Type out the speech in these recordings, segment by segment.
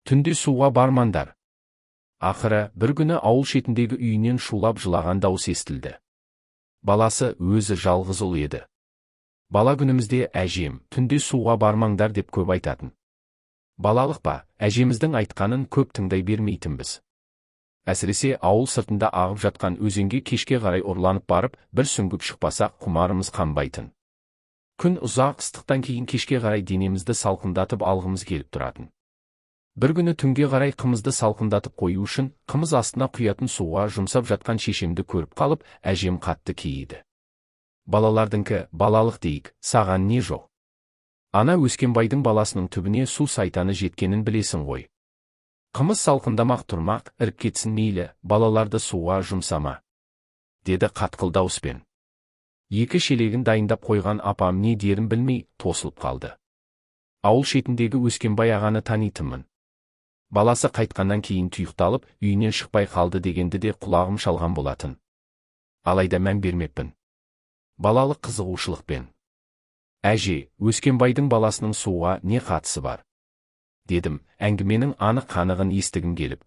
түнде суға бармаңдар. Ақыры, бір күні ауыл шетіндегі үйінен шулап жылаған дауыс естілді. Баласы өзі жалғыз ұл еді. Бала күнімізде әжем, түнде суға бармаңдар деп көп айтатын. Балалық па, әжеміздің айтқанын көп тыңдай бермейтінбіз. Әсіресе ауыл сыртында ағып жатқан өзенге кешке қарай ұрланып барып, бір сүңгіп шықпасақ құмарымыз қанбайтын. Күн ұзақ ыстықтан кейін кешке қарай денемізді салқындатып алғымыз келіп тұратын. Бір күні түнге қарай қымызды салқындатып қою үшін, қымыз астына құятын суға жұмсап жатқан шешемді көріп қалып, әжем қатты кейіді. Балалардыңкі, балалық дейік, саған не жоқ? Ана Өскенбайдың баласының түбіне су сайтаны жеткенін білесің ғой. Қымыз салқындамақ тұрмақ, іріп кетсін мейлі, балаларды суға жұмсама, деді қатқыл дауыспен. Екі шелегін дайындап қойған апам не дерін білмей, тосылып қалды. Ауыл шетіндегі Өскенбай ағаны танитынмын. Баласы қайтқаннан кейін тұйықталып, үйінен шықпай қалды дегенді де құлағым шалған болатын. Алайда мән бермеппін. Балалық қызығушылықпен. Әже, Өскенбайдың баласының суға не қатысы бар? Дедім, әңгіменің анық-қанығын естігім келіп.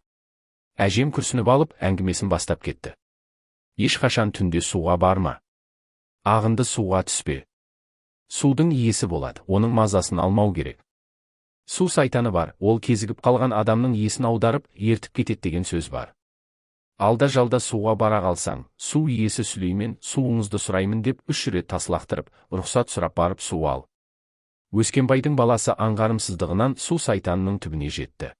Әжем күрсініп алып, әңгімесін бастап кетті. Ешқашан түнде суға барма. Ағынды суға түспе. Судың иесі болады, оның мазасын алмау керек. Су сайтаны бар, ол кезігіп қалған адамның есін аударып, ертіп кетет деген сөз бар. Алда-жалда суға бара қалсаң, су иесі Сүлеймен, суыңызды сұраймын деп 3 рет таслақтырып, рұқсат сұрап барып су ал. Өскенбайдың баласы аңғарымсыздығынан су сайтанының түбіне жетті.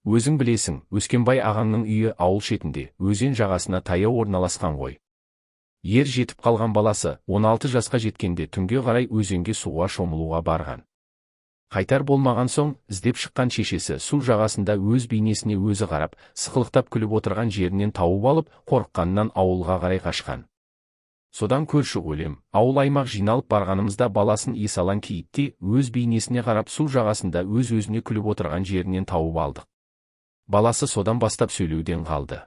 Өзің білесің, Өскенбай ағаңның үйі ауыл шетінде, өзен жағасына таяу орналасқан ғой. Ер жетіп қалған баласы 16 жасқа жеткенде түнге қарай өзенге суға шомылуға барған. Қайтар болмаған соң, іздеп шыққан шешесі су жағасында өз бейнесіне өзі қарап, сықылықтап күліп отырған жерінен тауып алып, қорыққаннан ауылға қарай қашқан. Содан көрші өлем, ауыл аймақ жиналып барғанымызда баласын есалаң кейіпте, өз бейнесіне қарап су жағасында өз-өзіне күліп отырған жерінен тауып алдық. Баласы содан бастап сөйлеуден қалды.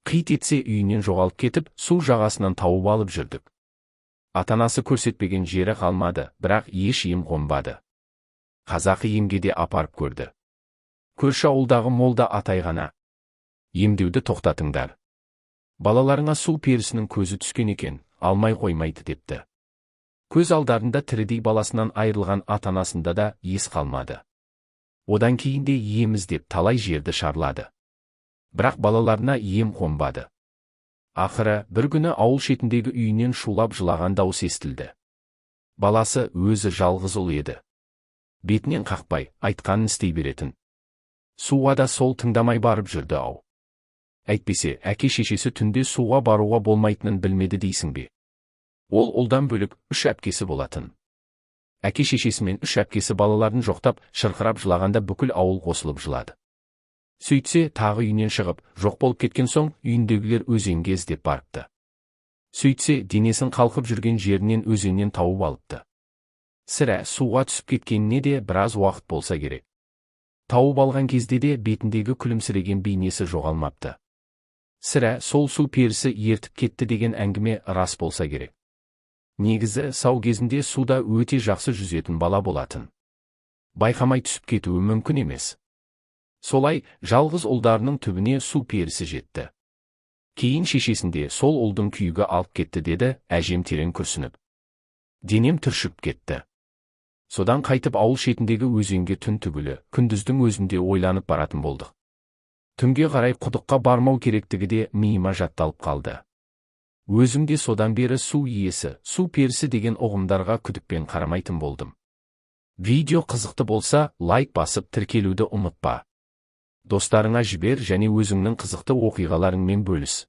Қит етсе үйінен жоғалып кетіп, су жағасынан тауып алып жүрдік. Атанасы көрсетпеген жері қалмады, бірақ еш ем қонбады. Қазақы емге де апарып көрді. Көрші ауылдағы молда атай ғана, емдеуді тоқтатыңдар. Балаларыңа су перісінің көзі түскен екен, алмай қоймайды депті. Көз алдарында тірідей баласынан айырылған атанасында да ес қалмады. Одан кейін де еміз деп талай жерді шарлады. Бірақ балаларына ем қонбады. Ақыры, бір күні ауыл шетіндегі үйінен шулап жылаған дауыс естілді. Баласы өзі жалғыз ұл еді. Бетінен қақпай, айтқанын істей беретін. Суға да сол тыңдамай барып жүрді ау. Әйтпесе, әке-шешесі түнде суға баруға болмайтынын білмеді дейсің бе? Ол ұлдан бөлік 3 әпкесі болатын. Әке-шешесі мен 3 әпкесі балаларын жоқтап, шырқырап жылағанда бүкіл ауыл қосылып жылады. Сөйтсе, тағы үйінен шығып, жоқ болып кеткен соң, үйіндегілер өзенге іздеп барыпты. Сөйтсе, денесін қалқып жүрген жерінен өзеннен тауып алыпты. Сірә суға түсіп кеткеніне де біраз уақыт болса керек. Тауып алған кезде де бетіндегі күлімсіреген бейнесі жоғалмапты. Сірә сол су перісі ертіп кетті деген әңгіме рас болса керек. Негізі, сау кезінде суда өте жақсы жүзетін бала болатын. Байқамай түсіп кетуі мүмкін емес. Солай, жалғыз ұлдарының түбіне су перісі жетті. Кейін шешесінде сол ұлдың күйігі алып кетті деді, әжем терең күрсініп. Денем түршіп кетті. Содан қайтып ауыл шетіндегі өзенге түн түгілі, күндіздің өзінде ойланып баратын болдық. Түнге қарай құдыққа бармау керектігі де миыма жатталып қалды. Өзім де содан бері су иесі, су перісі деген ұғымдарға күдікпен қарамайтын болдым. Видео қызықты болса, лайк басып тіркелуді ұмытпа. Достарыңа жібер және өзіңнің қызықты оқиғаларыңмен бөліс.